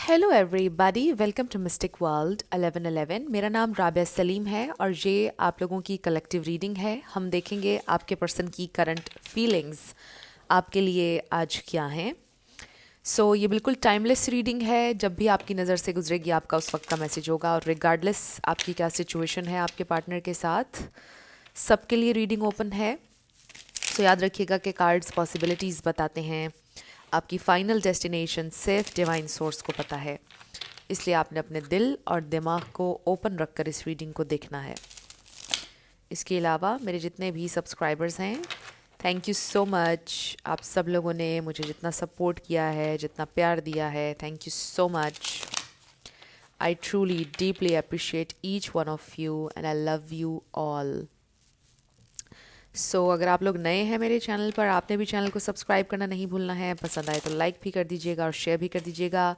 Hello everybody, welcome to mystic world 1111। मेरा नाम राबिया सलीम है और ये आप लोगों की कलेक्टिव रीडिंग है। हम देखेंगे आपके पर्सन की करंट फीलिंग्स आपके लिए आज क्या हैं। ये बिल्कुल टाइमलेस रीडिंग है। जब भी आपकी नज़र से गुजरेगी आपका उस वक्त का मैसेज होगा, और रिगार्डलेस आपकी क्या सिचुएशन है आपके पार्टनर के साथ, सबके लिए रीडिंग ओपन है। याद रखिएगा कि कार्ड्स पॉसिबिलिटीज़ बताते हैं, आपकी फाइनल डेस्टिनेशन सिर्फ डिवाइन सोर्स को पता है। इसलिए आपने अपने दिल और दिमाग को ओपन रखकर इस रीडिंग को देखना है। इसके अलावा मेरे जितने भी सब्सक्राइबर्स हैं, थैंक यू सो मच। आप सब लोगों ने मुझे जितना सपोर्ट किया है, जितना प्यार दिया है, thank you so much. I truly deeply appreciate each one of you and I love you all. अगर आप लोग नए हैं मेरे चैनल पर, आपने भी चैनल को सब्सक्राइब करना नहीं भूलना है। पसंद आए तो लाइक भी कर दीजिएगा और शेयर भी कर दीजिएगा।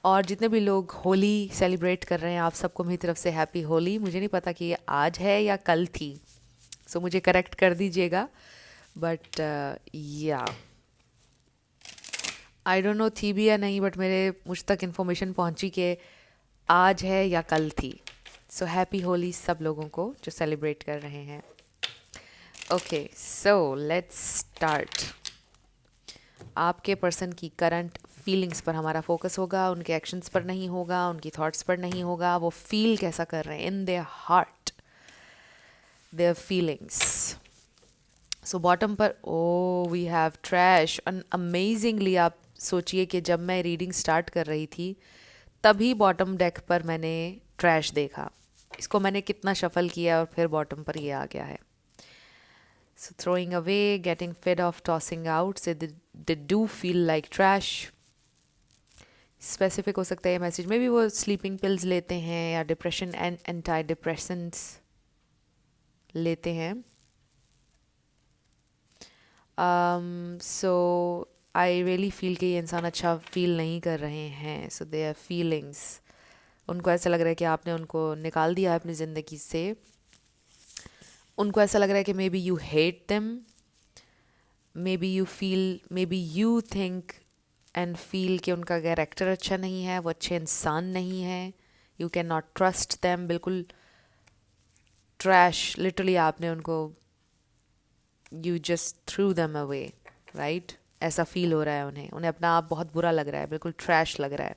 और जितने भी लोग होली सेलिब्रेट कर रहे हैं, आप सबको मेरी तरफ से हैप्पी होली। मुझे नहीं पता कि ये आज है या कल थी, मुझे करेक्ट कर दीजिएगा। बट या आई डोंट नो थी भी या नहीं, बट मुझ तक इन्फॉर्मेशन पहुंची कि आज है या कल थी। हैप्पी होली सब लोगों को जो सेलिब्रेट कर रहे हैं। Okay, let's start. आपके पर्सन की करंट फीलिंग्स पर हमारा फोकस होगा, उनके एक्शंस पर नहीं होगा, उनकी थॉट्स पर नहीं होगा। वो फील कैसा कर रहे हैं in their heart, their feelings. Bottom पर वी हैव ट्रैश। अमेजिंगली आप सोचिए कि जब मैं रीडिंग स्टार्ट कर रही थी तभी बॉटम डेक पर मैंने ट्रैश देखा। इसको मैंने कितना शफल किया और फिर बॉटम पर ये आ गया है। Throwing away, getting fed off, tossing out, say they do feel like trash. Specific हो सकता है ये मैसेज में भी। वो स्लीपिंग पिल्स लेते हैं या डिप्रेशन एंड एंटी डिप्रेशंस लेते हैं। आई रियली फील कि ये इंसान अच्छा फील नहीं कर रहे हैं। दे आर फीलिंग्स, उनको ऐसा लग रहा है कि आपने उनको निकाल दिया है अपनी ज़िंदगी से। उनको ऐसा लग रहा है कि maybe you hate them, may be you think and feel कि उनका कैरेक्टर अच्छा नहीं है, वो अच्छे इंसान नहीं है। You can not trust them. बिल्कुल ट्रैश, लिटरली आपने उनको, you just through them away, right? ऐसा फील हो रहा है उन्हें अपना आप बहुत बुरा लग रहा है, बिल्कुल ट्रैश लग रहा है।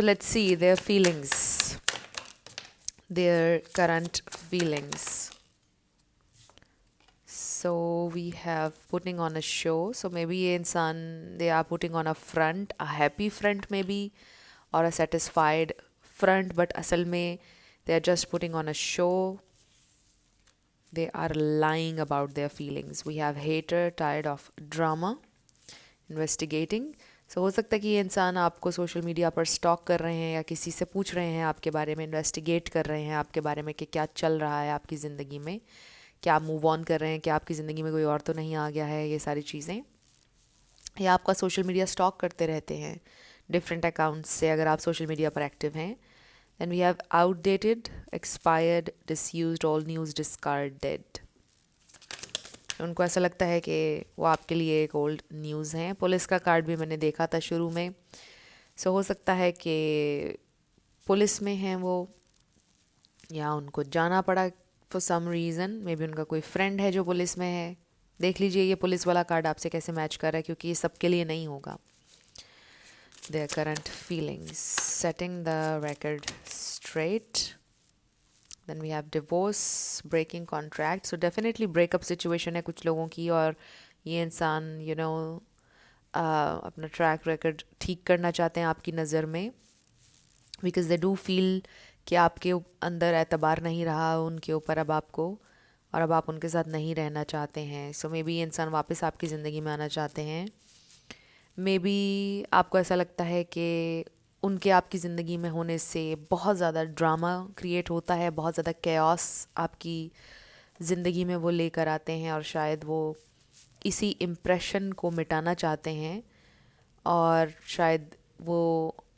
Let's see their feelings, their current feelings. We have putting on a show. Maybe ये इंसान, they are putting on a front, a happy front maybe, or a satisfied front, but असल में they are just putting on a show. They are lying about their feelings. We have hater, tired of drama, investigating. हो सकता है कि ये इंसान आपको social media पर स्टॉक कर रहे हैं या किसी से पूछ रहे हैं आपके बारे में, इन्वेस्टिगेट कर रहे हैं आपके बारे में कि क्या चल रहा है आपकी ज़िंदगी में, क्या आप मूव ऑन कर रहे हैं, क्या आपकी ज़िंदगी में कोई और तो नहीं आ गया है, ये सारी चीज़ें। या आपका सोशल मीडिया स्टॉक करते रहते हैं डिफरेंट अकाउंट्स से, अगर आप सोशल मीडिया पर एक्टिव हैं। Then we have outdated, expired, disused, all news discarded. उनको ऐसा लगता है कि वो आपके लिए एक ओल्ड न्यूज़ हैं। पुलिस का कार्ड भी मैंने देखा था शुरू में। हो सकता है कि पुलिस में हैं वो, या उनको जाना पड़ा for some reason. Maybe उनका कोई फ्रेंड है जो पुलिस में है। देख लीजिए ये पुलिस वाला कार्ड आपसे कैसे मैच कर रहा है, क्योंकि ये सबके लिए नहीं होगा। Their current feelings, setting the record straight. Then we have divorce, breaking contract. Definitely breakup situation है कुछ लोगों की, और ये इंसान अपना ट्रैक रिकॉर्ड ठीक करना चाहते हैं आपकी नज़र में, बिकॉज दे डू फील कि आपके अंदर एतबार नहीं रहा उनके ऊपर अब आपको, और अब आप उनके साथ नहीं रहना चाहते हैं। मे बी ये इंसान वापस आपकी ज़िंदगी में आना चाहते हैं। मे बी आपको ऐसा लगता है कि उनके आपकी ज़िंदगी में होने से बहुत ज़्यादा ड्रामा क्रिएट होता है, बहुत ज़्यादा कैओस आपकी ज़िंदगी में वो लेकर आते हैं, और शायद वो इसी इम्प्रेशन को मिटाना चाहते हैं, और शायद वो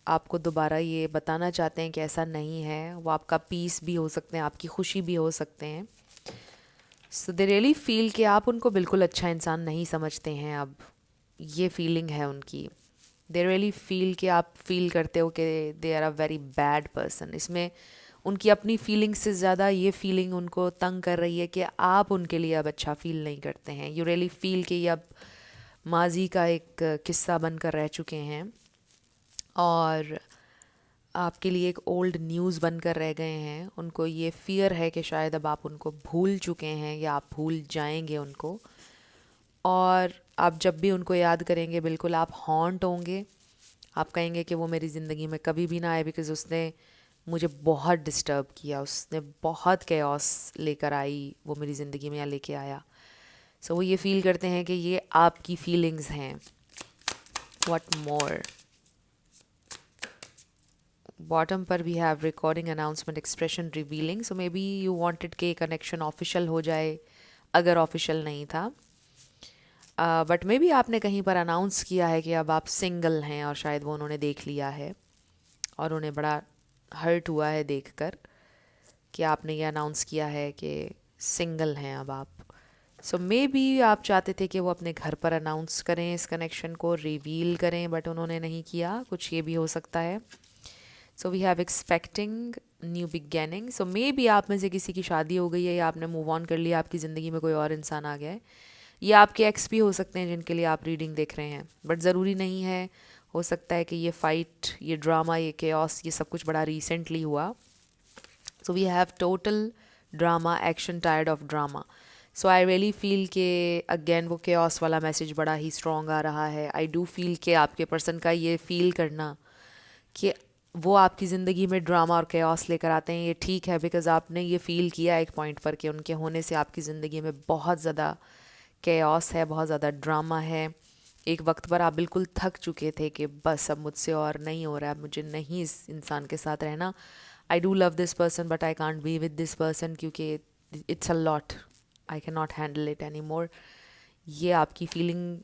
आपको दोबारा ये बताना चाहते हैं कि ऐसा नहीं है। वो आपका पीस भी हो सकते हैं, आपकी खुशी भी हो सकते हैं। दे रियली फील कि आप उनको बिल्कुल अच्छा इंसान नहीं समझते हैं अब, ये फीलिंग है उनकी। दे रियली फील कि आप फील करते हो कि they are a very bad person. इसमें उनकी अपनी फीलिंग्स से ज़्यादा ये फीलिंग उनको तंग कर रही है कि आप उनके लिए अब अच्छा फील नहीं करते हैं। यू रियली फील कि ये अब माजी का एक किस्सा बनकर रह चुके हैं और आपके लिए एक ओल्ड न्यूज़ बनकर रह गए हैं। उनको ये फियर है कि शायद अब आप उनको भूल चुके हैं या आप भूल जाएंगे उनको, और आप जब भी उनको याद करेंगे बिल्कुल आप हॉन्ट होंगे। आप कहेंगे कि वो मेरी ज़िंदगी में कभी भी ना आए, बिकॉज़ उसने मुझे बहुत डिस्टर्ब किया, उसने बहुत केओस लेकर आई वो मेरी ज़िंदगी में या लेके आया। सो वो ये फील करते हैं कि ये आपकी फीलिंग्स हैं। व्हाट मोर, बॉटम पर we have recording announcement expression revealing. So maybe you wanted कि कनेक्शन ऑफिशियल हो जाए, अगर ऑफिशियल नहीं था, बट मे बी आपने कहीं पर अनाउंस किया है कि अब आप सिंगल हैं, और शायद वो उन्होंने देख लिया है और उन्हें बड़ा हर्ट हुआ है देखकर कि आपने ये अनाउंस किया है कि सिंगल हैं अब आप। सो मे बी आप चाहते थे कि वो अपने घर पर अनाउंस करें, इस कनेक्शन को रिवील करें, बट उन्होंने नहीं किया। कुछ ये भी हो सकता है। So we have expecting new beginning. So maybe आप में से किसी की शादी हो गई है या आपने मूव ऑन कर लिया, आपकी ज़िंदगी में कोई और इंसान आ गया है। ये आपके एक्स भी हो सकते हैं जिनके लिए आप रीडिंग देख रहे हैं, बट ज़रूरी नहीं है। हो सकता है कि ये फाइट, ये ड्रामा, ये केओस, ये सब कुछ बड़ा रिसेंटली हुआ। So we have total drama, action, tired of drama. So I really feel के अगेन वो केओस वाला मैसेज बड़ा ही स्ट्रॉन्ग आ रहा है। आई डू फील के आपके पर्सन का ये फील करना कि वो आपकी ज़िंदगी में ड्रामा और केओस लेकर आते हैं, ये ठीक है, बिकॉज़ आपने ये फील किया एक पॉइंट पर कि उनके होने से आपकी ज़िंदगी में बहुत ज़्यादा केओस है, बहुत ज़्यादा ड्रामा है। एक वक्त पर आप बिल्कुल थक चुके थे कि बस अब मुझसे और नहीं हो रहा है, मुझे नहीं इस इंसान के साथ रहना। I do love this person but I can't be with this person, क्योंकि it's a lot, I can not handle it any more. ये आपकी फीलिंग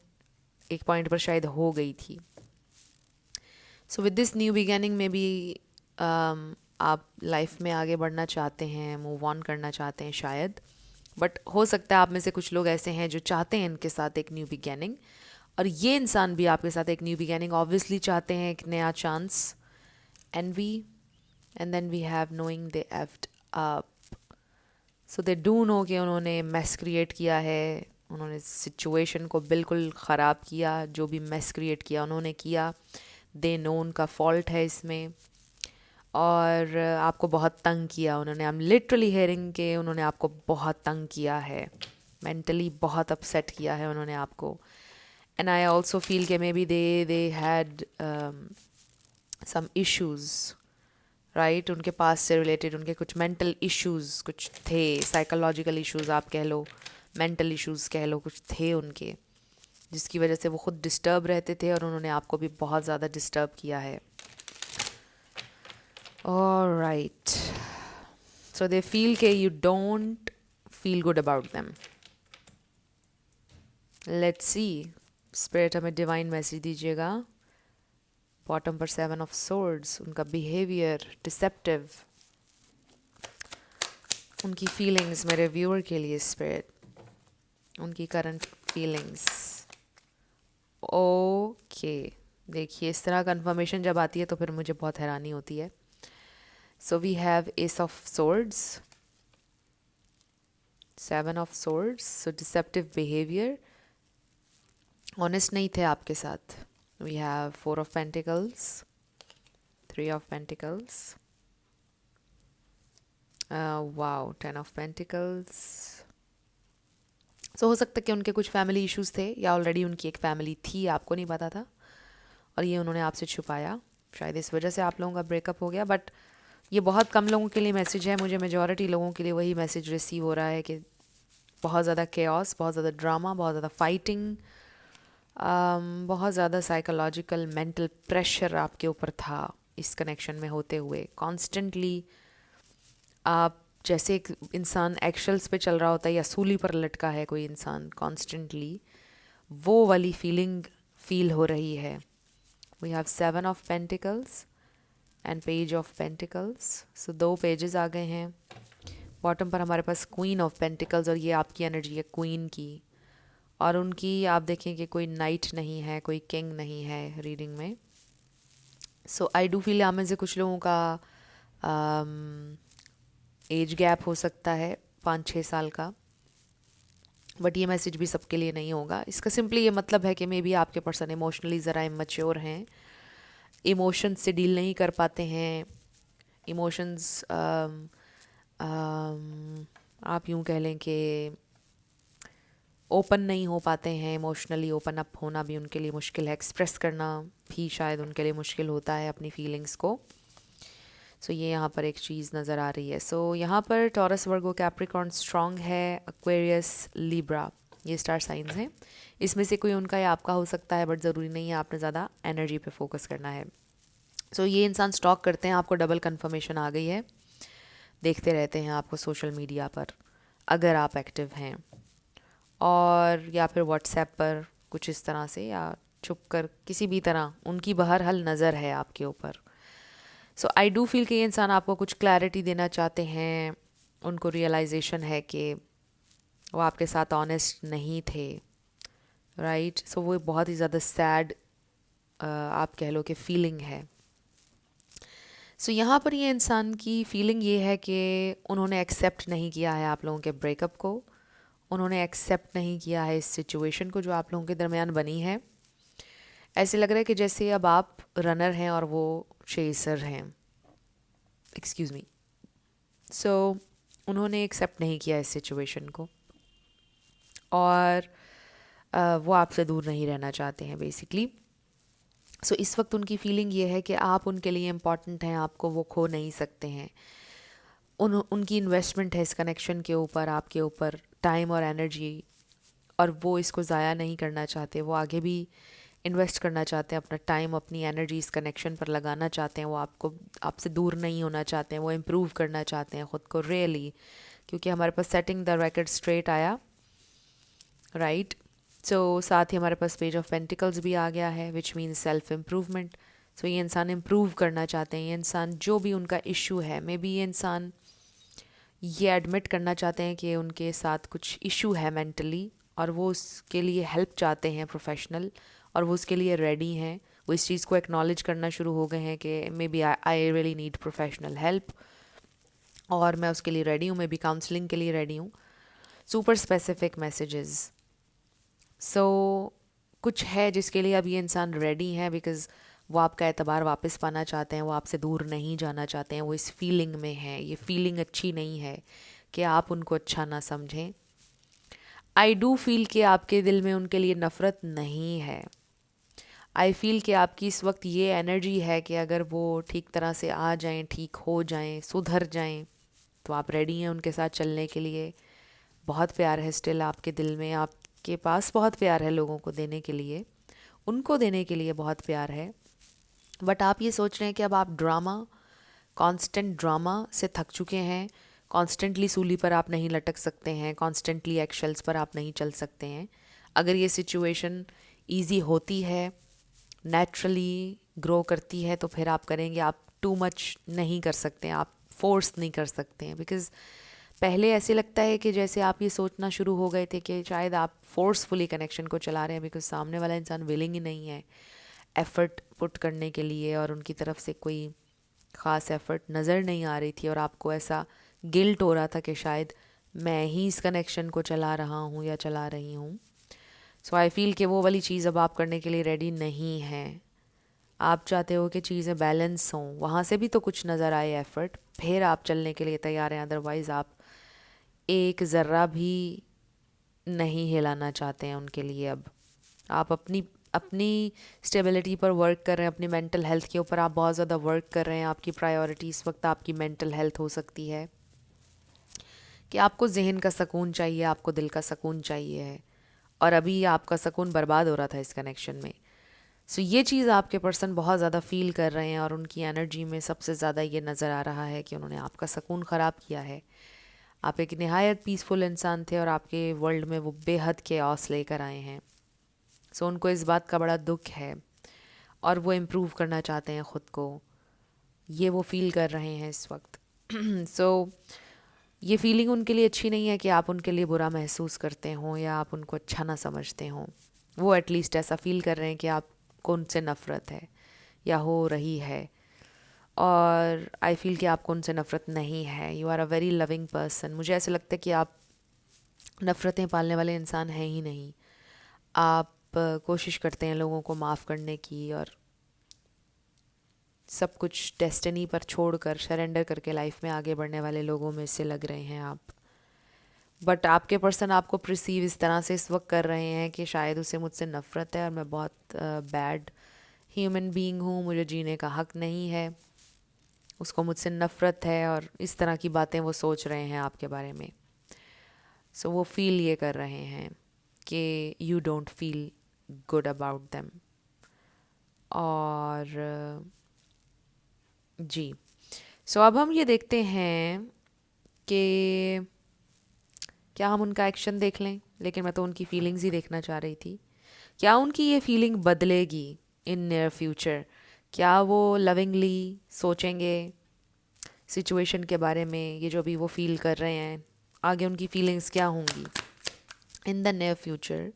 एक पॉइंट पर शायद हो गई थी। So with this new beginning में भी आप लाइफ में आगे बढ़ना चाहते हैं, मूव ऑन करना चाहते हैं शायद, बट हो सकता है आप में से कुछ लोग ऐसे हैं जो चाहते हैं इनके साथ एक न्यू बिगेनिंग, और ये इंसान भी आपके साथ एक न्यू बिगेनिंग ऑब्वियसली चाहते हैं, एक नया chance. Envy, and then we have knowing they effed up. So they do know कि उन्होंने मेस क्रिएट किया है, उन्होंने सिचुएशन को बिल्कुल ख़राब किया, जो भी मेस क्रिएट किया उन्होंने किया। दे नो उनका फॉल्ट है इसमें, और आपको बहुत तंग किया उन्होंने। आई एम लिटरली हेयरिंग के उन्होंने आपको बहुत तंग किया है, मेंटली बहुत अपसेट किया है उन्होंने आपको। एंड आई ऑल्सो फील के maybe they had some issues, right. उनके पास से रिलेटेड उनके कुछ मेंटल इश्यूज़ कुछ थे, साइकोलॉजिकल इश्यूज़ आप कह लो, मेंटल इश्यूज़ कह लो, कुछ थे उनके, जिसकी वजह से वो खुद डिस्टर्ब रहते थे और उन्होंने आपको भी बहुत ज़्यादा डिस्टर्ब किया है। ऑलराइट, सो दे फील के you don't feel good about them. Let's see, spirit हमें डिवाइन मैसेज दीजिएगा। बॉटम पर 7 ऑफ सोर्ड्स, उनका बिहेवियर डिसेप्टिव, उनकी फीलिंग्स मेरे व्यूअर के लिए स्पिरिट, उनकी करंट फीलिंग्स। ओके, देखिए इस तरह कंफर्मेशन जब आती है तो फिर मुझे बहुत हैरानी होती है। So we have ace of swords, 7 of swords, so deceptive behaviour, honest नहीं थे आपके साथ। We have 4 of pentacles, 3 of pentacles, wow, 10 of pentacles. So हो सकता है कि उनके कुछ फैमिली इश्यूज थे, या ऑलरेडी उनकी एक फैमिली थी, आपको नहीं पता था, और ये उन्होंने आपसे छुपाया। शायद इस वजह से आप लोगों का ब्रेकअप हो गया, बट ये बहुत कम लोगों के लिए मैसेज है। मुझे मेजॉरिटी लोगों के लिए वही मैसेज रिसीव हो रहा है कि बहुत ज़्यादा केओस, बहुत ज़्यादा ड्रामा, बहुत ज़्यादा फाइटिंग, बहुत ज़्यादा साइकोलॉजिकल मेंटल प्रेशर आपके ऊपर था इस कनेक्शन में होते हुए। कॉन्स्टेंटली आप जैसे एक इंसान एक्शल्स पे चल रहा होता है या सूली पर लटका है कोई इंसान कॉन्स्टेंटली, वो वाली फीलिंग फील हो रही है। We have 7 of pentacles and page of pentacles, so 2 pages आ गए हैं। बॉटम पर हमारे पास क्वीन ऑफ पेंटिकल्स, और ये आपकी एनर्जी है क्वीन की, और उनकी आप देखें कि कोई नाइट नहीं है, कोई किंग नहीं है रीडिंग में. सो आई डू फील यहाँ में से कुछ लोगों का एज गैप हो सकता है 5-6 साल का, बट ये मैसेज भी सबके लिए नहीं होगा. इसका सिंपली ये मतलब है कि मे बी आपके पर्सन इमोशनली ज़रा इमैच्योर हैं, इमोशंस से डील नहीं कर पाते हैं. इमोशंस आप यूँ कह लें कि ओपन नहीं हो पाते हैं. इमोशनली ओपन अप होना भी उनके लिए मुश्किल है, एक्सप्रेस करना भी शायद उनके लिए मुश्किल होता है अपनी फीलिंग्स को. सो ये यहाँ पर एक चीज़ नज़र आ रही है. सो यहाँ पर टॉरस, वर्गो, कैप्रिकॉर्न स्ट्रॉन्ग है, एक्वेरियस, लिब्रा ये स्टार साइंस हैं. इसमें से कोई उनका या आपका हो सकता है, बट ज़रूरी नहीं है. आपने ज़्यादा एनर्जी पे फोकस करना है. सो ये इंसान स्टॉक करते हैं, आपको डबल कंफर्मेशन आ गई है, देखते रहते हैं आपको सोशल मीडिया पर अगर आप एक्टिव हैं, और या फिर व्हाट्सएप पर कुछ इस तरह से, या छुप कर किसी भी तरह उनकी बहरहाल नज़र है आपके ऊपर. सो आई डू फील कि ये इंसान आपको कुछ क्लैरिटी देना चाहते हैं. उनको रियलाइजेशन है कि वो आपके साथ ऑनेस्ट नहीं थे, राइट. सो वो बहुत ही ज़्यादा सैड आप कह लो कि फीलिंग है. सो यहाँ पर ये इंसान की फीलिंग ये है कि उन्होंने एक्सेप्ट नहीं किया है आप लोगों के ब्रेकअप को. उन्होंने एक्सेप्ट नहीं किया है इस सिचुएशन को जो आप लोगों के दरमियान बनी है. ऐसे लग रहा है कि जैसे अब आप रनर हैं और वो चेसर हैं, एक्सक्यूज़ मी. सो उन्होंने एक्सेप्ट नहीं किया इस सिचुएशन को, और वो आपसे दूर नहीं रहना चाहते हैं बेसिकली. सो इस वक्त उनकी फीलिंग ये है कि आप उनके लिए इम्पॉर्टेंट हैं, आपको वो खो नहीं सकते हैं. उनकी इन्वेस्टमेंट है इस कनेक्शन के ऊपर, आपके ऊपर टाइम और एनर्जी, और वो इसको ज़ाया नहीं करना चाहते. वो आगे भी इन्वेस्ट करना चाहते हैं अपना टाइम, अपनी एनर्जी इस कनेक्शन पर लगाना चाहते हैं. वो आपसे दूर नहीं होना चाहते हैं. वो इम्प्रूव करना चाहते हैं ख़ुद को रियली, क्योंकि हमारे पास सेटिंग द रेकॉर्ड स्ट्रेट आया, राइट. सो साथ ही हमारे पास पेज ऑफ पेंटिकल्स भी आ गया है, विच मीन्स सेल्फ इम्प्रूवमेंट. सो ये इंसान इम्प्रूव करना चाहते हैं. ये इंसान जो भी उनका इशू है, मे बी ये इंसान ये एडमिट करना चाहते हैं कि उनके साथ कुछ इशू है मेंटली, और वो उसके लिए हेल्प चाहते हैं प्रोफेशनल, और वो उसके लिए रेडी हैं. वो इस चीज़ को एक्नॉलेज करना शुरू हो गए हैं कि maybe I really need professional help, और मैं उसके लिए रेडी हूँ, मे बी काउंसलिंग के लिए रेडी हूँ. Super specific messages. सो कुछ है जिसके लिए अब ये इंसान रेडी है, बिकॉज़ वो आपका एतबार वापस पाना चाहते हैं. वो आपसे दूर नहीं जाना चाहते हैं. वो इस फीलिंग में है. ये फीलिंग अच्छी नहीं है कि आप उनको अच्छा ना समझें. आई डू फील कि आपके दिल में उनके लिए नफ़रत नहीं है. आई फील कि आपकी इस वक्त ये एनर्जी है कि अगर वो ठीक तरह से आ जाएं, ठीक हो जाएं, सुधर जाएं, तो आप रेडी हैं उनके साथ चलने के लिए. बहुत प्यार है स्टिल आपके दिल में, आपके पास बहुत प्यार है लोगों को देने के लिए, उनको देने के लिए बहुत प्यार है. बट आप ये सोच रहे हैं कि अब आप कांस्टेंट ड्रामा से थक चुके हैं. कॉन्स्टेंटली सूली पर आप नहीं लटक सकते हैं. कॉन्स्टेंटली एक्शल्स पर आप नहीं चल सकते हैं. अगर ये सिचुएशन ईजी होती है, नेचुरली ग्रो करती है, तो फिर आप करेंगे. आप टू मच नहीं कर सकते हैं, आप फोर्स नहीं कर सकते हैं. बिकॉज़ पहले ऐसे लगता है कि जैसे आप ये सोचना शुरू हो गए थे कि शायद आप फोर्सफुली कनेक्शन को चला रहे हैं, बिकॉज सामने वाला इंसान विलिंग ही नहीं है एफ़र्ट पुट करने के लिए, और उनकी तरफ से कोई ख़ास एफ़र्ट नज़र नहीं आ रही थी, और आपको ऐसा गिल्ट हो रहा था कि शायद मैं ही इस कनेक्शन को चला रहा हूँ या चला रही हूँ. सो आई फील कि वो वाली चीज़ अब आप करने के लिए रेडी नहीं है. आप चाहते हो कि चीज़ें बैलेंस हों, वहाँ से भी तो कुछ नज़र आए एफ़र्ट, फिर आप चलने के लिए तैयार हैं. अदरवाइज़ आप एक ज़र्रा भी नहीं हिलाना चाहते हैं उनके लिए. अब आप अपनी स्टेबिलिटी पर वर्क कर रहे हैं, अपनी मेंटल हेल्थ के ऊपर आप बहुत ज़्यादा वर्क कर रहे हैं. आपकी प्रायोरिटी इस वक्त आपकी मेंटल हेल्थ हो सकती है कि आपको जहन का सुकून चाहिए, आपको दिल का सुकून चाहिए है, और अभी आपका सुकून बर्बाद हो रहा था इस कनेक्शन में. सो ये चीज़ आपके पर्सन बहुत ज़्यादा फील कर रहे हैं, और उनकी एनर्जी में सबसे ज़्यादा ये नज़र आ रहा है कि उन्होंने आपका सुकून ख़राब किया है. आप एक नहायत पीसफुल इंसान थे, और आपके वर्ल्ड में वो बेहद केओस लेकर आए हैं. सो उनको इस बात का बड़ा दुख है, और वो इम्प्रूव करना चाहते हैं ख़ुद को. ये वो फील कर रहे हैं इस वक्त. सो ये फीलिंग उनके लिए अच्छी नहीं है कि आप उनके लिए बुरा महसूस करते हों या आप उनको अच्छा ना समझते हों। वो एटलीस्ट ऐसा फील कर रहे हैं कि आपको उनसे नफ़रत है या हो रही है। और आई फील कि आपको उनसे नफ़रत नहीं है। You are a very loving person. मुझे ऐसा लगता है कि आप नफ़रतें पालने वाले इंसान हैं ही नहीं। आप कोशिश करते हैं लोगों को माफ़ करने की और सब कुछ डेस्टिनी पर छोड़कर सरेंडर करके लाइफ में आगे बढ़ने वाले लोगों में से लग रहे हैं आप। बट आपके पर्सन आपको प्रिसीव इस तरह से इस वक्त कर रहे हैं कि शायद उसे मुझसे नफ़रत है और मैं बहुत बैड ह्यूमन बीइंग हूँ, मुझे जीने का हक नहीं है, उसको मुझसे नफ़रत है, और इस तरह की बातें वो सोच रहे हैं आपके बारे में। सो वो फील ये कर रहे हैं कि you don't feel good about them. और जी, सो अब हम ये देखते हैं कि क्या हम उनका एक्शन देख लें, लेकिन मैं तो उनकी फीलिंग्स ही देखना चाह रही थी। क्या उनकी ये फीलिंग बदलेगी इन नियर फ्यूचर? क्या वो लविंगली सोचेंगे सिचुएशन के बारे में, ये जो भी वो फील कर रहे हैं, आगे उनकी फीलिंग्स क्या होंगी इन द नियर फ्यूचर?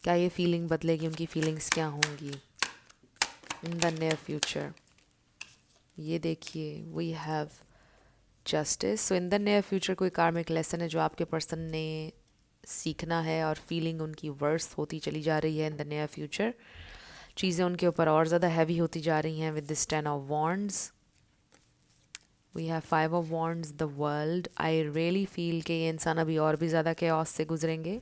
क्या ये फीलिंग बदलेगी, उनकी फीलिंग्स क्या होंगी इन द नियर फ्यूचर? ये देखिए, we have justice. So in the near future कोई कार्मिक लेसन है जो आपके पर्सन ने सीखना है और फीलिंग उनकी वर्स होती चली जा रही है इन द नियर फ्यूचर। चीज़ें उनके ऊपर और ज़्यादा हैवी होती जा रही हैं with this 10 of wands. We have 5 of wands, the world. I really feel कि ये इंसान अभी और भी ज़्यादा केओस से गुजरेंगे।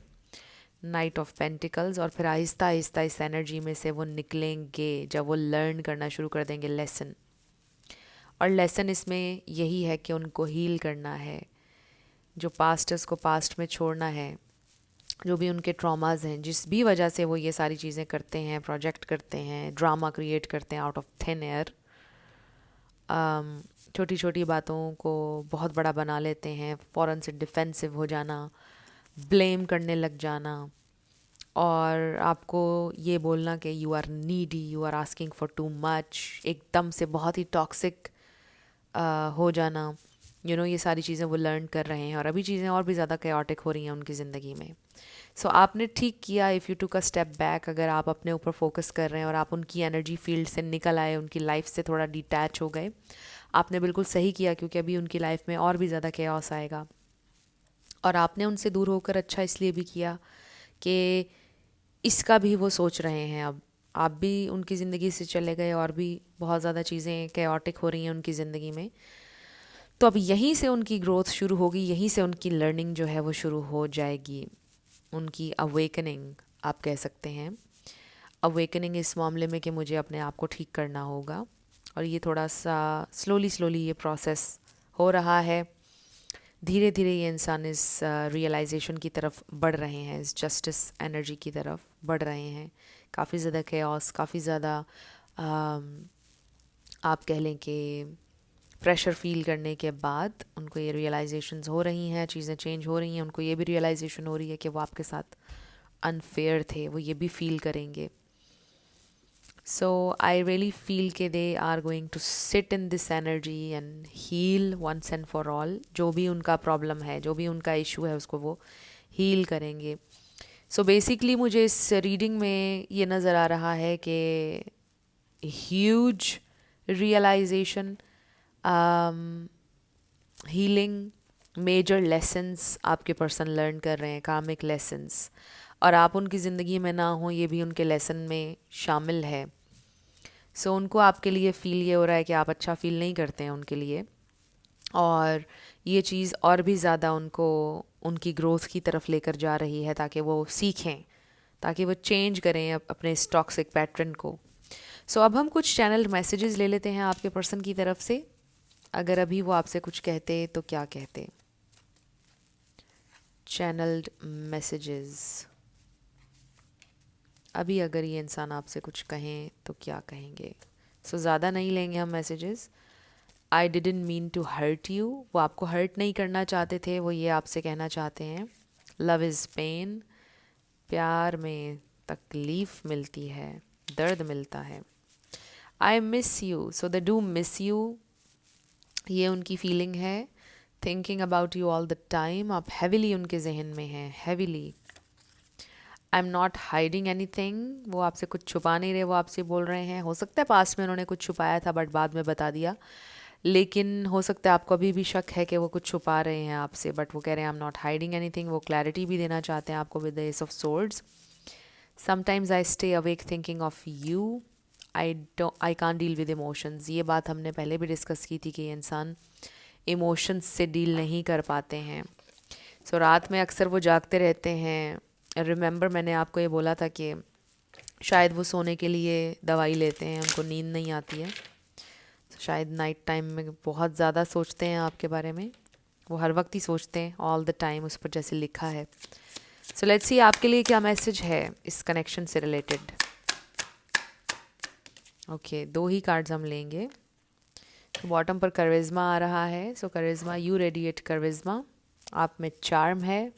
Night of pentacles. और फिर आहिस्ता आहिस्ता इस एनर्जी में से वो निकलेंगे जब वो लर्न करना शुरू कर देंगे लेसन। और लेसन इसमें यही है कि उनको हील करना है, जो पास्ट है उसको पास्ट में छोड़ना है। जो भी उनके ट्रॉमाज हैं, जिस भी वजह से वो ये सारी चीज़ें करते हैं, प्रोजेक्ट करते हैं, ड्रामा क्रिएट करते हैं आउट ऑफ थिन एयर, छोटी छोटी बातों को बहुत बड़ा बना लेते हैं, फ़ौरन से डिफेंसिव हो जाना, ब्लेम करने लग जाना, और आपको ये बोलना कि you are needy, you are asking for too much, एकदम से बहुत ही टॉक्सिक हो जाना। ये सारी चीज़ें वो लर्न कर रहे हैं और अभी चीज़ें और भी ज़्यादा केओटिक हो रही हैं उनकी ज़िंदगी में। सो आपने ठीक किया if you took a step back. अगर आप अपने ऊपर फोकस कर रहे हैं और आप उनकी एनर्जी फील्ड से निकल आए, उनकी लाइफ से थोड़ा डिटैच हो गए, आपने बिल्कुल सही किया, क्योंकि अभी उनकी लाइफ में और भी ज़्यादा केओस आएगा। और आपने उनसे दूर होकर अच्छा इसलिए भी किया कि इसका भी वो सोच रहे हैं। अब आप भी उनकी ज़िंदगी से चले गए और भी बहुत ज़्यादा चीज़ें केओटिक हो रही हैं उनकी ज़िंदगी में। तो अब यहीं से उनकी ग्रोथ शुरू होगी, यहीं से उनकी लर्निंग जो है वो शुरू हो जाएगी, उनकी अवेकनिंग आप कह सकते हैं। अवेकनिंग इस मामले में कि मुझे अपने आप को ठीक करना होगा, और ये थोड़ा सा स्लोली स्लोली ये प्रोसेस हो रहा है। धीरे धीरे ये इंसान इस रियलाइजेशन की तरफ बढ़ रहे हैं, इस जस्टिस एनर्जी की तरफ बढ़ रहे हैं। काफ़ी ज़्यादा केओस, काफ़ी ज़्यादा आप कह लें कि प्रेशर फील करने के बाद उनको ये रियलाइजेशंस हो रही हैं, चीज़ें चेंज हो रही हैं। उनको ये भी रियलाइजेशन हो रही है कि वो आपके साथ अनफेयर थे, वो ये भी फील करेंगे। सो आई रियली फील कि they are going to sit in this energy and heal once and for all. जो भी उनका प्रॉब्लम है, जो भी उनका इशू है, उसको वो हील करेंगे। सो बेसिकली मुझे इस रीडिंग में ये नज़र आ रहा है कि huge realisation, healing, major lessons आपके पर्सन लर्न कर रहे हैं, कार्मिक लेसन्स। और आप उनकी ज़िंदगी में ना हो, ये भी उनके लेसन में शामिल है। सो उनको आपके लिए फ़ील ये हो रहा है कि आप अच्छा फ़ील नहीं करते हैं उनके लिए, और ये चीज़ और भी ज़्यादा उनको उनकी ग्रोथ की तरफ लेकर जा रही है, ताकि वो सीखें, ताकि वो चेंज करें अपने इस टॉक्सिक पैटर्न को। सो अब हम कुछ चैनल मैसेजेस ले लेते हैं आपके पर्सन की तरफ से। अगर अभी वो आपसे कुछ कहते तो क्या कहते? Channelled messages. अभी अगर ये इंसान आपसे कुछ कहें तो क्या कहेंगे? सो ज़्यादा नहीं लेंगे हम messages. I didn't mean to hurt you. वो आपको हर्ट नहीं करना चाहते थे, वो ये आपसे कहना चाहते हैं लव इज़ पेन। प्यार में तकलीफ़ मिलती है, दर्द मिलता है। I miss you. So they do miss you, ये उनकी फीलिंग है। Thinking about you all the time, आप हैविली उनके जहन में हैं, heavily. I am not hiding any thing, वो आपसे कुछ छुपा नहीं रहे, वो आपसे बोल रहे हैं। हो सकता है पास्ट में उन्होंने कुछ छुपाया था बट बाद में बता दिया, लेकिन हो सकता है आपको अभी भी शक है कि वो कुछ छुपा रहे हैं आपसे, बट वो कह रहे हैं I am not hiding anything. वो क्लैरिटी भी देना चाहते हैं आपको with the S of swords. Sometimes I stay awake thinking of you, I can't deal with emotions. ये बात हमने पहले भी डिस्कस की थी कि ये इंसान इमोशंस से डील नहीं कर पाते हैं। सो रात में अक्सर वो जागते रहते हैं। रिमेंबर मैंने आपको ये बोला था कि शायद वो सोने के लिए दवाई लेते हैं, उनको नींद नहीं आती है। शायद नाइट टाइम में बहुत ज़्यादा सोचते हैं आपके बारे में, वो हर वक्त ही सोचते हैं, ऑल द टाइम, उस पर जैसे लिखा है। सो लेट्स सी आपके लिए क्या मैसेज है इस कनेक्शन से रिलेटेड। ओके, दो ही कार्ड्स हम लेंगे। तो बॉटम पर करिश्मा आ रहा है। सो करिश्मा, यू रेडिएट करिश्मा, आप में चार्म है,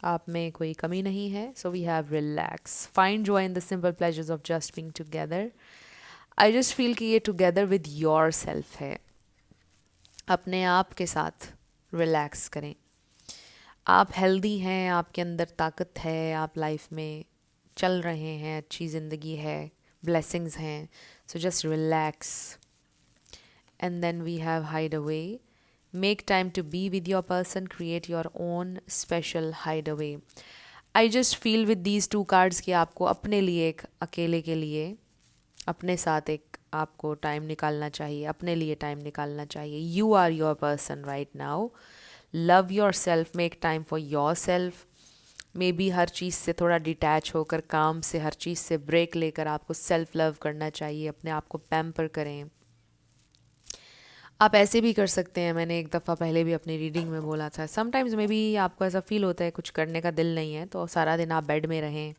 आप में कोई कमी नहीं है। So we have relax, find joy in the simple pleasures of just being together. I just feel कि ये टुगेदर विद योर सेल्फ है, अपने आप के साथ रिलैक्स करें। आप हेल्दी हैं, आपके अंदर ताकत है, आप लाइफ में चल रहे हैं, अच्छी ज़िंदगी है, ब्लेसिंग्स हैं। So just relax. And then we have hideaway, make time to be with your person, create your own special hideaway. I just feel with these two cards कि आपको अपने लिए, एक अकेले के लिए अपने साथ एक आपको टाइम निकालना चाहिए, अपने लिए टाइम निकालना चाहिए। You are your person right now, love yourself, make time for yourself. Maybe हर चीज़ से थोड़ा डिटैच होकर, काम से, हर चीज़ से ब्रेक लेकर आपको सेल्फ लव करना चाहिए, अपने आप को पैम्पर करें। आप ऐसे भी कर सकते हैं, मैंने एक दफ़ा पहले भी अपनी रीडिंग में बोला था, समटाइम्स मे बी आपको ऐसा फील होता है कुछ करने का दिल नहीं है, तो सारा दिन आप बेड में रहें,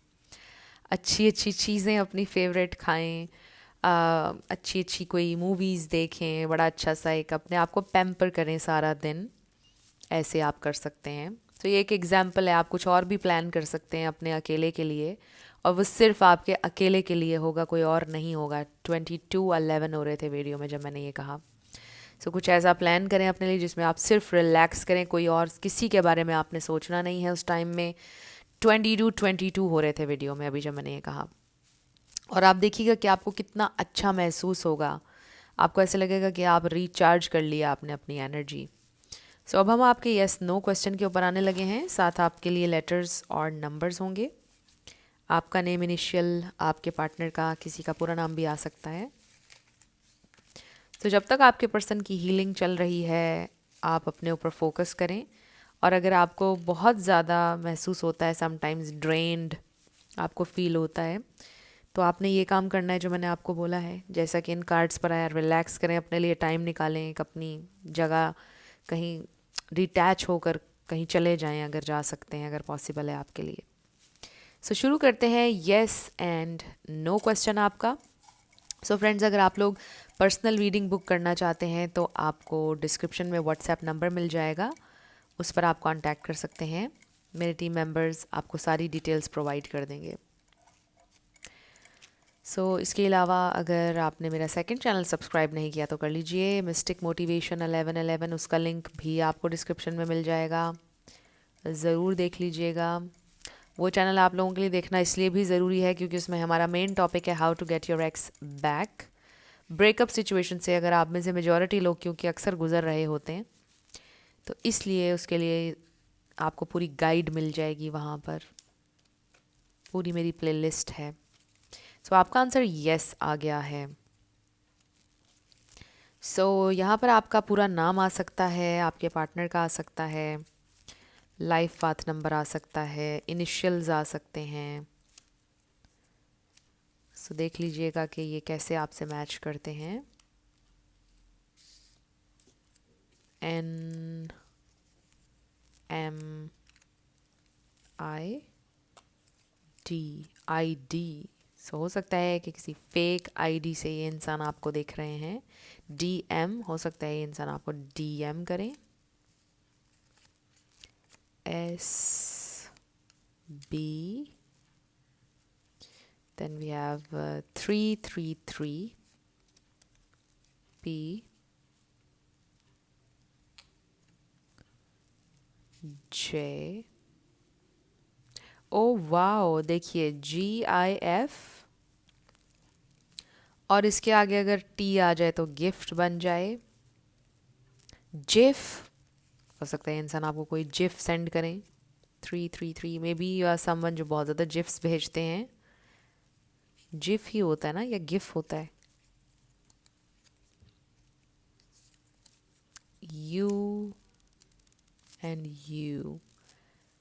अच्छी अच्छी चीज़ें अपनी फेवरेट खाएं, अच्छी अच्छी कोई मूवीज़ देखें, बड़ा अच्छा सा एक अपने आप को पैम्पर करें सारा दिन। ऐसे आप कर सकते हैं। तो ये एक एग्जाम्पल है, आप कुछ और भी प्लान कर सकते हैं अपने अकेले के लिए, और वो सिर्फ आपके अकेले के लिए होगा, कोई और नहीं होगा। 22:11 हो रहे थे वीडियो में जब मैंने ये कहा। सो कुछ ऐसा प्लान करें अपने लिए जिसमें आप सिर्फ रिलैक्स करें, कोई और किसी के बारे में आपने सोचना नहीं है उस टाइम में। 22:22 हो रहे थे वीडियो में अभी जब मैंने ये कहा। और आप देखिएगा कि आपको कितना अच्छा महसूस होगा, आपको ऐसे लगेगा कि आप रिचार्ज कर लिया आपने अपनी एनर्जी। सो अब हम आपके यस नो क्वेश्चन के ऊपर आने लगे हैं, साथ आपके लिए लेटर्स और नंबर्स होंगे। आपका नेम, इनिशियल, आपके पार्टनर का किसी का पूरा नाम भी आ सकता है। तो जब तक आपके पर्सन की हीलिंग चल रही है, आप अपने ऊपर फोकस करें। और अगर आपको बहुत ज़्यादा महसूस होता है, समटाइम्स ड्रेन्ड आपको फील होता है, तो आपने ये काम करना है जो मैंने आपको बोला है, जैसा कि इन कार्ड्स पर आया। रिलैक्स करें, अपने लिए टाइम निकालें, एक अपनी जगह कहीं डिटैच होकर कहीं चले जाएं अगर जा सकते हैं, अगर पॉसिबल है आपके लिए। सो शुरू करते हैं येस एंड नो क्वेश्चन आपका। सो फ्रेंड्स, अगर आप लोग पर्सनल रीडिंग बुक करना चाहते हैं तो आपको डिस्क्रिप्शन में व्हाट्सएप नंबर मिल जाएगा, उस पर आप कांटेक्ट कर सकते हैं। मेरे टीम मेंबर्स आपको सारी डिटेल्स प्रोवाइड कर देंगे। इसके अलावा अगर आपने मेरा सेकंड चैनल सब्सक्राइब नहीं किया तो कर लीजिए, मिस्टिक मोटिवेशन 1111, उसका लिंक भी आपको डिस्क्रिप्शन में मिल जाएगा, ज़रूर देख लीजिएगा। वो चैनल आप लोगों के लिए देखना इसलिए भी ज़रूरी है क्योंकि उसमें हमारा मेन टॉपिक है how to get your ex back, breakup situation से अगर आप में से मेजॉरिटी लोग क्योंकि अक्सर गुजर रहे होते हैं, तो इसलिए उसके लिए आपको पूरी गाइड मिल जाएगी वहाँ पर, पूरी मेरी प्लेलिस्ट है। आपका आंसर येस आ गया है। यहाँ पर आपका पूरा नाम आ सकता है, आपके पार्टनर का आ सकता है, लाइफ पाथ नंबर आ सकता है, इनिशियल्स आ सकते हैं। देख लीजिएगा कि ये कैसे आपसे मैच करते हैं। NMID हो सकता है कि किसी फेक आईडी से ये इंसान आपको देख रहे हैं। DM हो सकता है ये इंसान आपको DM करें। SB, then we have 333P, J, oh wow, देखिए GIF, और इसके आगे अगर T आ जाए तो गिफ्ट बन जाए। जिफ, हो सकता है इंसान आपको कोई जिफ सेंड करें। 333 maybe you are someone जो बहुत ज़्यादा जिफ्स भेजते हैं। जिफ ही होता है ना, या गिफ होता है? यू एंड यू,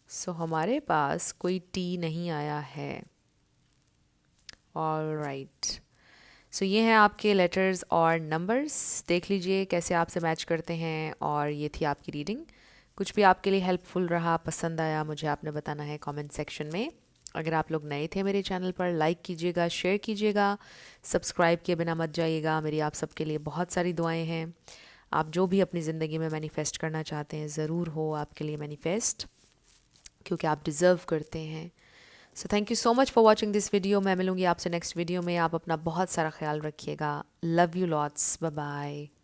सो हमारे पास कोई टी नहीं आया है। ऑलराइट, सो ये हैं आपके लेटर्स और नंबर्स, देख लीजिए कैसे आपसे मैच करते हैं। और ये थी आपकी रीडिंग। कुछ भी आपके लिए हेल्पफुल रहा, पसंद आया, मुझे आपने बताना है कमेंट सेक्शन में। अगर आप लोग नए थे मेरे चैनल पर, लाइक कीजिएगा, शेयर कीजिएगा, सब्सक्राइब किए बिना मत जाइएगा। मेरी आप सबके लिए बहुत सारी दुआएं हैं। आप जो भी अपनी ज़िंदगी में मैनिफेस्ट करना चाहते हैं, ज़रूर हो आपके लिए मैनिफेस्ट, क्योंकि आप डिज़र्व करते हैं। So thank you so much for watching this video. मैं मिलूंगी आपसे नेक्स्ट वीडियो में। आप अपना बहुत सारा ख्याल रखिएगा। Love you lots, bye bye.